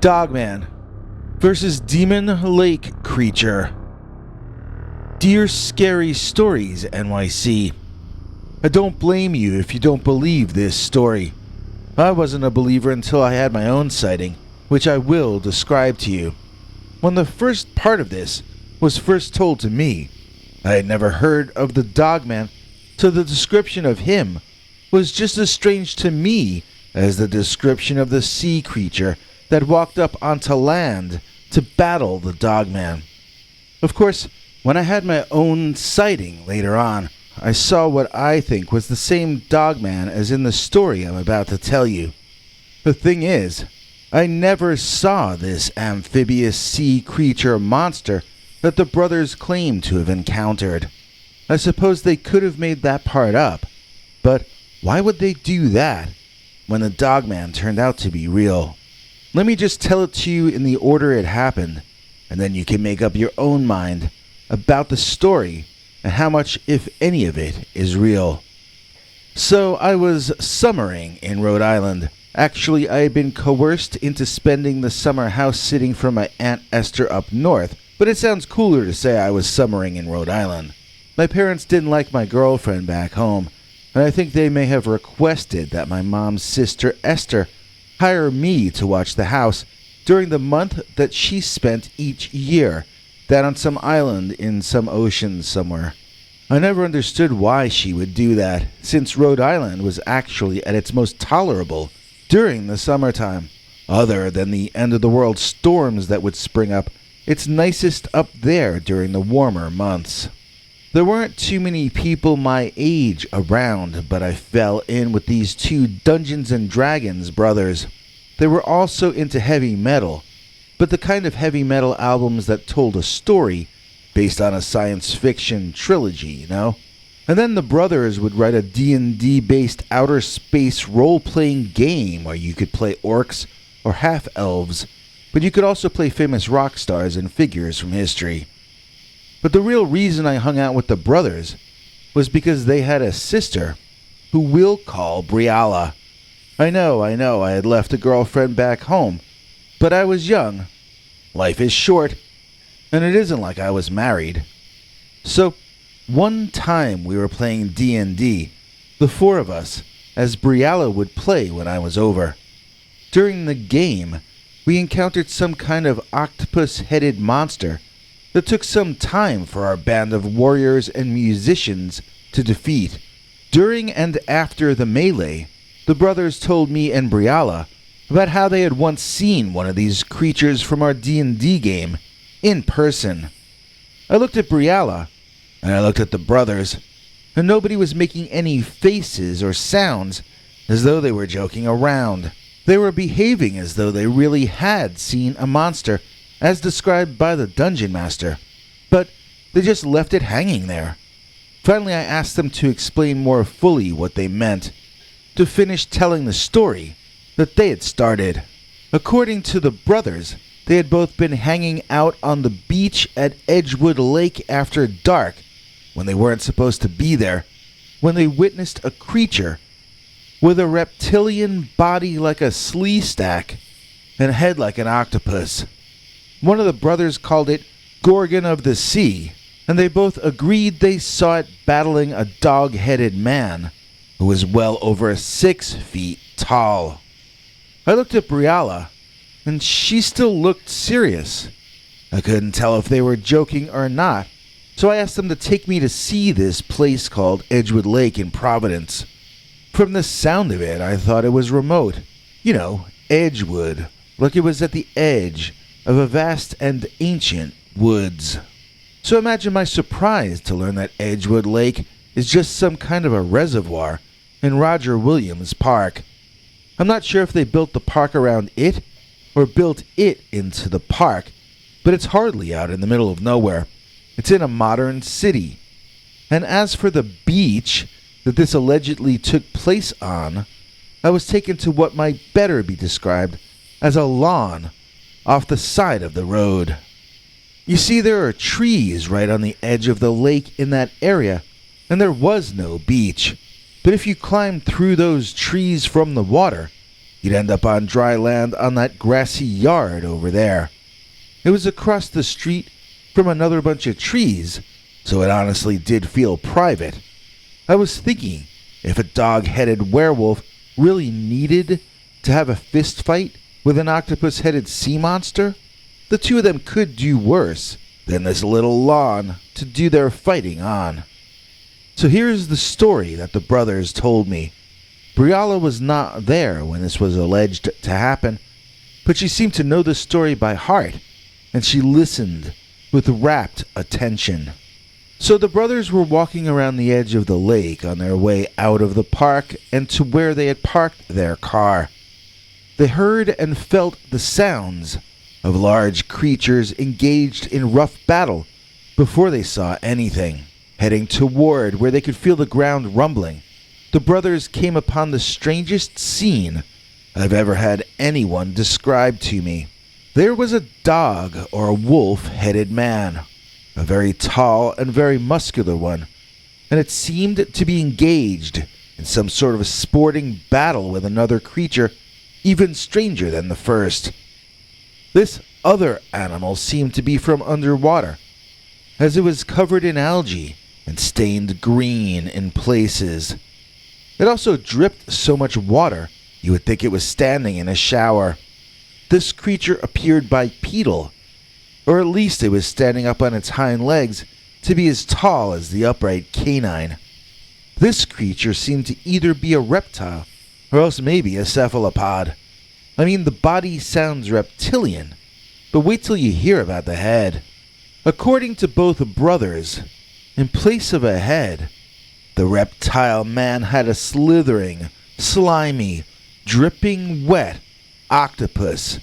Dogman versus Demon Lake Creature. Dear Scary Stories NYC, I don't blame you if you don't believe this story. I wasn't a believer until I had my own sighting, which I will describe to you. When the first part of this was first told to me, I had never heard of the Dogman, so the description of him was just as strange to me as the description of the sea creature that walked up onto land to battle the Dogman. Of course, when I had my own sighting later on, I saw what I think was the same Dogman as in the story I'm about to tell you. The thing is, I never saw this amphibious sea creature monster that the brothers claim to have encountered. I suppose they could have made that part up, but why would they do that when the Dogman turned out to be real? Let me just tell it to you in the order it happened, and then you can make up your own mind about the story and how much, if any of it, is real. So I was summering in Rhode Island. Actually, I had been coerced into spending the summer house sitting for my Aunt Esther up north, but it sounds cooler to say I was summering in Rhode Island. My parents didn't like my girlfriend back home, and I think they may have requested that my mom's sister Esther hire me to watch the house during the month that she spent each year down on some island in some ocean somewhere. I never understood why she would do that, since Rhode Island was actually at its most tolerable during the summertime. Other than the end-of-the-world storms that would spring up, it's nicest up there during the warmer months. There weren't too many people my age around, but I fell in with these two Dungeons & Dragons brothers. They were also into heavy metal, but the kind of heavy metal albums that told a story based on a science fiction trilogy, you know? And then the brothers would write a D&D based outer space role-playing game where you could play orcs or half-elves, but you could also play famous rock stars and figures from history. But the real reason I hung out with the brothers was because they had a sister who we'll call Briala. I know, I had left a girlfriend back home, but I was young. Life is short, and it isn't like I was married. So, one time we were playing D&D, the four of us, as Briala would play when I was over. During the game, we encountered some kind of octopus-headed monster that took some time for our band of warriors and musicians to defeat. During and after the melee, the brothers told me and Briala about how they had once seen one of these creatures from our D&D game in person. I looked at Briala, and I looked at the brothers, and nobody was making any faces or sounds as though they were joking around. They were behaving as though they really had seen a monster, as described by the dungeon master, but they just left it hanging there. Finally, I asked them to explain more fully what they meant, to finish telling the story that they had started. According to the brothers, they had both been hanging out on the beach at Edgewood Lake after dark, when they weren't supposed to be there, when they witnessed a creature with a reptilian body like a slee stack and a head like an octopus. One of the brothers called it Gorgon of the Sea, and they both agreed they saw it battling a dog-headed man who was well over 6 feet tall. I looked at Briala, and she still looked serious. I couldn't tell if they were joking or not, so I asked them to take me to see this place called Edgewood Lake in Providence. From the sound of it, I thought it was remote. You know, Edgewood, like it was at the edge of a vast and ancient woods. So imagine my surprise to learn that Edgewood Lake is just some kind of a reservoir in Roger Williams Park. I'm not sure if they built the park around it or built it into the park, but it's hardly out in the middle of nowhere. It's in a modern city. And as for the beach that this allegedly took place on, I was taken to what might better be described as a lawn off the side of the road. You see, there are trees right on the edge of the lake in that area, and there was no beach. But if you climbed through those trees from the water, you'd end up on dry land on that grassy yard over there. It was across the street from another bunch of trees, so it honestly did feel private. I was thinking, if a dog-headed werewolf really needed to have a fist fight with an octopus-headed sea monster, the two of them could do worse than this little lawn to do their fighting on. So here's the story that the brothers told me. Briala was not there when this was alleged to happen, but she seemed to know the story by heart, and she listened with rapt attention. So the brothers were walking around the edge of the lake on their way out of the park and to where they had parked their car. They heard and felt the sounds of large creatures engaged in rough battle before they saw anything. Heading toward where they could feel the ground rumbling, the brothers came upon the strangest scene I've ever had anyone describe to me. There was a dog or a wolf-headed man, a very tall and very muscular one, and it seemed to be engaged in some sort of sporting battle with another creature even stranger than the first. This other animal seemed to be from underwater, as it was covered in algae and stained green in places. It also dripped so much water you would think it was standing in a shower. This creature appeared bipedal, or at least it was standing up on its hind legs to be as tall as the upright canine. This creature seemed to either be a reptile or else maybe a cephalopod. I mean, the body sounds reptilian, but wait till you hear about the head. According to both brothers, in place of a head, the reptile man had a slithering, slimy, dripping wet octopus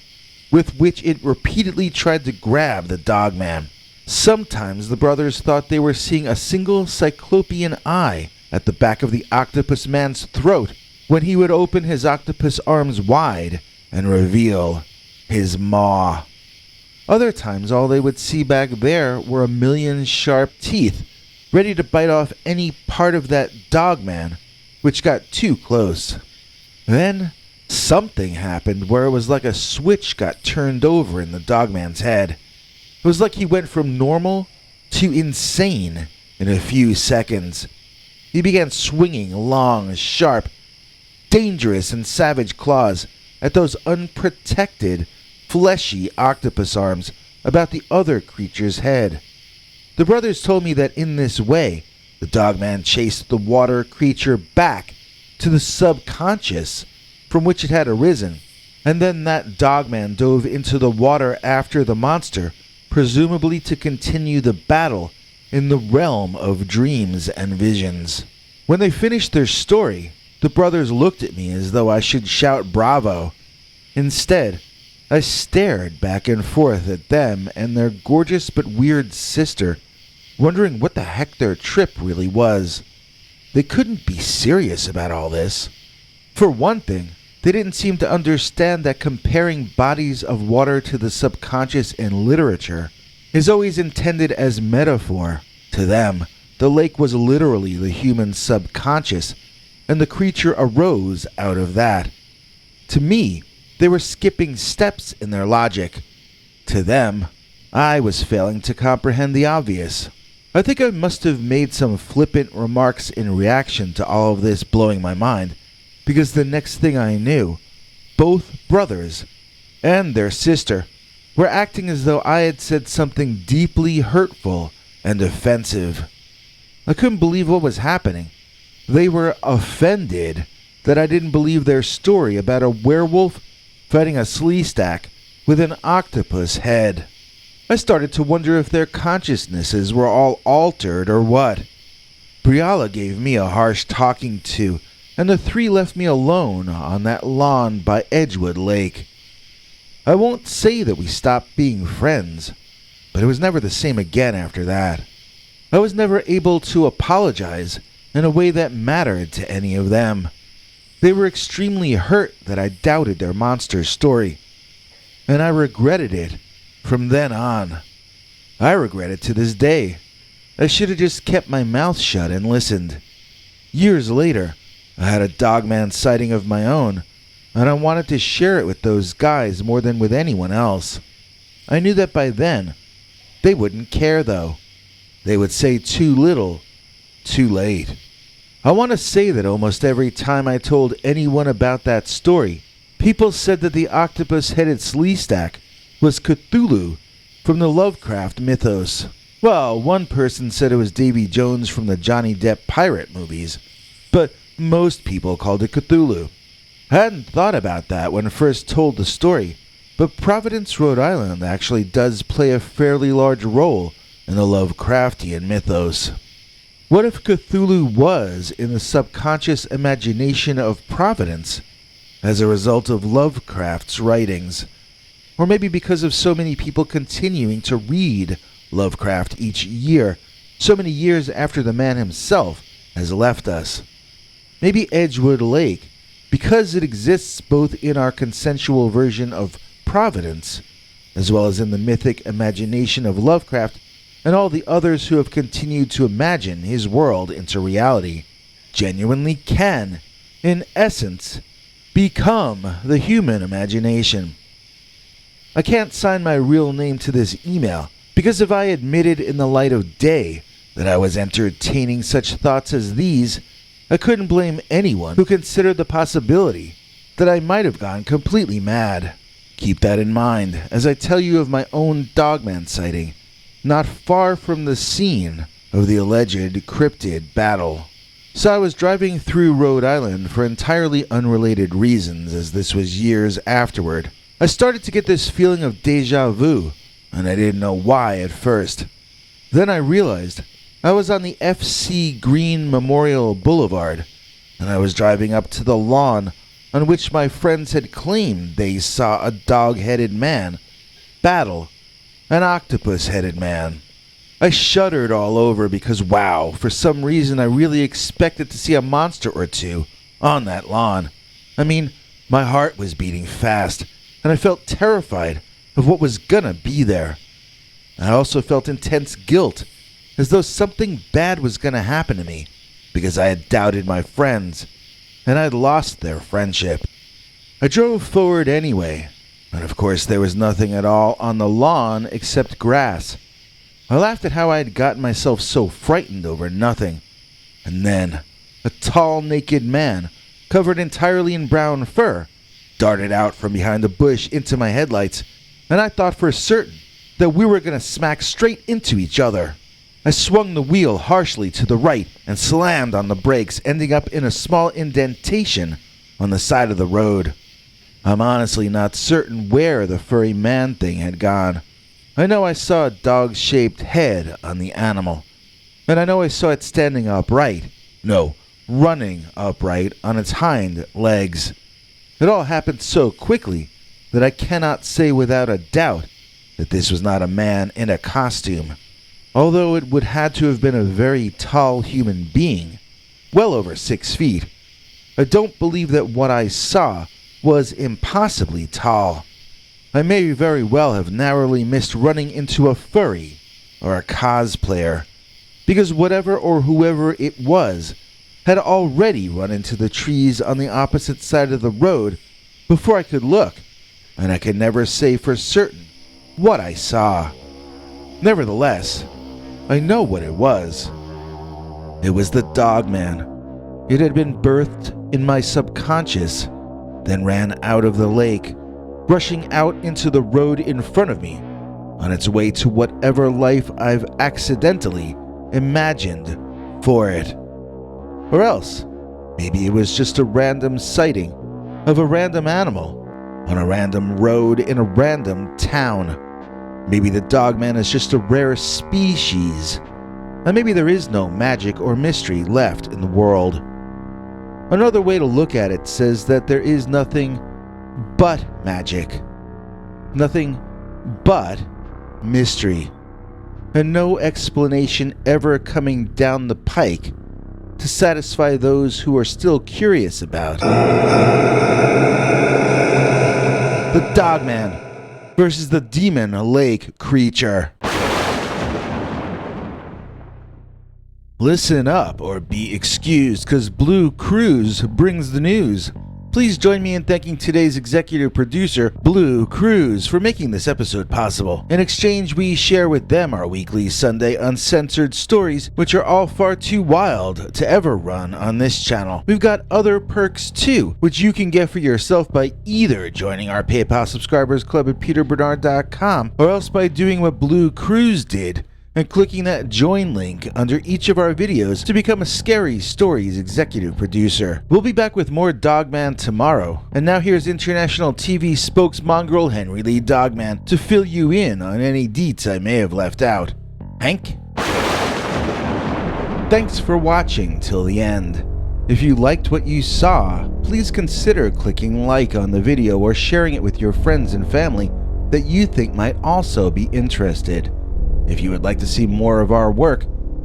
with which it repeatedly tried to grab the Dogman. Sometimes the brothers thought they were seeing a single cyclopean eye at the back of the octopus man's throat when he would open his octopus arms wide and reveal his maw. Other times all they would see back there were a million sharp teeth ready to bite off any part of that Dogman which got too close. Then something happened where it was like a switch got turned over in the Dogman's head. It was like he went from normal to insane in a few seconds. He began swinging long, sharp, dangerous and savage claws at those unprotected, fleshy octopus arms about the other creature's head. The brothers told me that in this way, the Dogman chased the water creature back to the subconscious from which it had arisen, and then that Dogman dove into the water after the monster, presumably to continue the battle in the realm of dreams and visions. When they finished their story, the brothers looked at me as though I should shout bravo. Instead, I stared back and forth at them and their gorgeous but weird sister, wondering what the heck their trip really was. They couldn't be serious about all this. For one thing, they didn't seem to understand that comparing bodies of water to the subconscious in literature is always intended as metaphor. To them, the lake was literally the human subconscious, and the creature arose out of that. To me, they were skipping steps in their logic. To them, I was failing to comprehend the obvious. I think I must have made some flippant remarks in reaction to all of this blowing my mind, because the next thing I knew, both brothers and their sister were acting as though I had said something deeply hurtful and offensive. I couldn't believe what was happening. They were offended that I didn't believe their story about a werewolf fighting a sleestack with an octopus head. I started to wonder if their consciousnesses were all altered or what. Briala gave me a harsh talking to, and the three left me alone on that lawn by Edgewood Lake. I won't say that we stopped being friends, but it was never the same again after that. I was never able to apologize in a way that mattered to any of them. They were extremely hurt that I doubted their monster story, and I regretted it from then on. I regret it to this day. I should have just kept my mouth shut and listened. Years later, I had a Dogman sighting of my own, and I wanted to share it with those guys more than with anyone else. I knew that by then, they wouldn't care though. They would say too little, too late. I want to say that almost every time I told anyone about that story, people said that the octopus-headed Sleestak was Cthulhu from the Lovecraft mythos. Well, one person said it was Davy Jones from the Johnny Depp pirate movies, but most people called it Cthulhu. I hadn't thought about that when I first told the story, but Providence, Rhode Island actually does play a fairly large role in the Lovecraftian mythos. What if Cthulhu was in the subconscious imagination of Providence as a result of Lovecraft's writings? Or maybe because of so many people continuing to read Lovecraft each year, so many years after the man himself has left us. Maybe Edgewood Lake, because it exists both in our consensual version of Providence, as well as in the mythic imagination of Lovecraft, and all the others who have continued to imagine his world into reality, genuinely can, in essence, become the human imagination. I can't sign my real name to this email, because if I admitted in the light of day that I was entertaining such thoughts as these, I couldn't blame anyone who considered the possibility that I might have gone completely mad. Keep that in mind as I tell you of my own Dogman sighting, not far from the scene of the alleged cryptid battle. So I was driving through Rhode Island for entirely unrelated reasons, as this was years afterward. I started to get this feeling of déjà vu, and I didn't know why at first. Then I realized I was on the FC Green Memorial Boulevard, and I was driving up to the lawn on which my friends had claimed they saw a dog-headed man battle an octopus-headed man. I shuddered all over because, wow, for some reason I really expected to see a monster or two on that lawn. I mean, my heart was beating fast, and I felt terrified of what was gonna be there. I also felt intense guilt, as though something bad was gonna happen to me, because I had doubted my friends, and I had lost their friendship. I drove forward anyway, and of course there was nothing at all on the lawn except grass. I laughed at how I had gotten myself so frightened over nothing. And then, a tall, naked man, covered entirely in brown fur, darted out from behind a bush into my headlights, and I thought for certain that we were going to smack straight into each other. I swung the wheel harshly to the right and slammed on the brakes, ending up in a small indentation on the side of the road. I'm honestly not certain where the furry man thing had gone. I know I saw a dog-shaped head on the animal, and I know I saw it standing upright. No, running upright on its hind legs. It all happened so quickly that I cannot say without a doubt that this was not a man in a costume, although it would had to have been a very tall human being, well over 6 feet. I don't believe that what I saw was impossibly tall. I may very well have narrowly missed running into a furry or a cosplayer, because whatever or whoever it was had already run into the trees on the opposite side of the road before I could look, and I could never say for certain what I saw. Nevertheless, I know what it was. It was the Dogman. It had been birthed in my subconscious, then ran out of the lake, rushing out into the road in front of me, on its way to whatever life I've accidentally imagined for it. Or else, maybe it was just a random sighting of a random animal on a random road in a random town. Maybe the Dogman is just a rare species, and maybe there is no magic or mystery left in the world. Another way to look at it says that there is nothing but magic, nothing but mystery, and no explanation ever coming down the pike to satisfy those who are still curious about the Dogman versus the Demon Lake creature. Listen up or be excused, 'cause Blue Cruise brings the news. Please join me in thanking today's executive producer, Blue Cruz, for making this episode possible. In exchange, we share with them our weekly Sunday uncensored stories, which are all far too wild to ever run on this channel. We've got other perks too, which you can get for yourself by either joining our PayPal subscribers club at peterbernard.com or else by doing what Blue Cruz did and clicking that join link under each of our videos to become a Scary Stories executive producer. We'll be back with more Dogman tomorrow. And now here's international TV spokesmongrel Henry Lee Dogman to fill you in on any deets I may have left out. Hank? Thanks for watching till the end. If you liked what you saw, please consider clicking like on the video or sharing it with your friends and family that you think might also be interested. If you would like to see more of our work,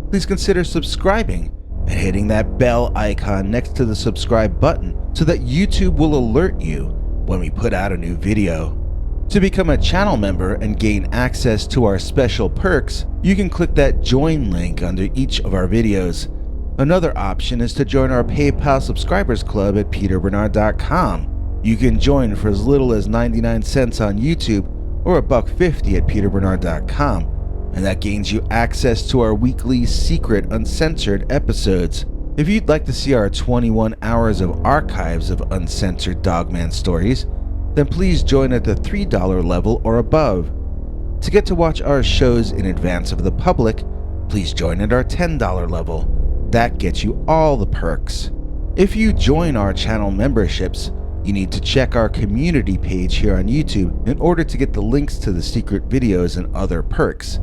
please consider subscribing and hitting that bell icon next to the subscribe button so that YouTube will alert you when we put out a new video. To become a channel member and gain access to our special perks, you can click that join link under each of our videos. Another option is to join our PayPal subscribers club at peterbernard.com. You can join for as little as 99 cents on YouTube or $1.50 at peterbernard.com. And that gains you access to our weekly secret uncensored episodes. If you'd like to see our 21 hours of archives of uncensored Dogman stories, then please join at the $3 level or above. To get to watch our shows in advance of the public, please join at our $10 level. That gets you all the perks. If you join our channel memberships, you need to check our community page here on YouTube in order to get the links to the secret videos and other perks.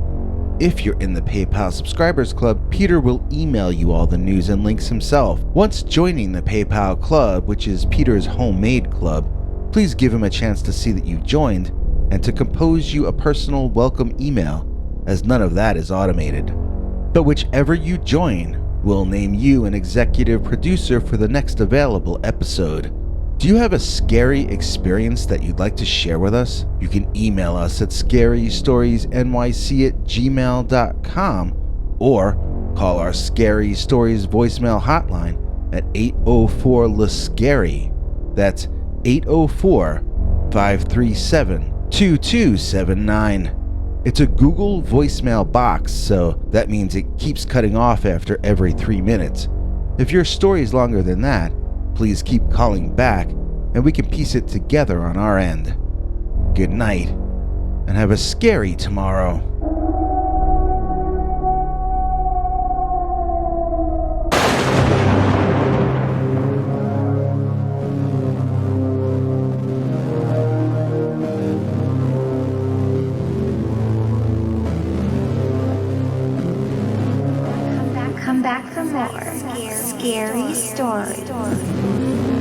If you're in the PayPal subscribers club, Peter will email you all the news and links himself. Once joining the PayPal club, which is Peter's homemade club, please give him a chance to see that you've joined and to compose you a personal welcome email, as none of that is automated. But whichever you join, we'll name you an executive producer for the next available episode. Do you have a scary experience that you'd like to share with us? You can email us at scarystoriesnyc@gmail.com or call our Scary Stories voicemail hotline at 804-LA-SCARY. That's 804-537-2279. It's a Google voicemail box, so that means it keeps cutting off after every 3 minutes. If your story is longer than that, please keep calling back and we can piece it together on our end. Good night, and have a scary tomorrow. Come back for more scary stories.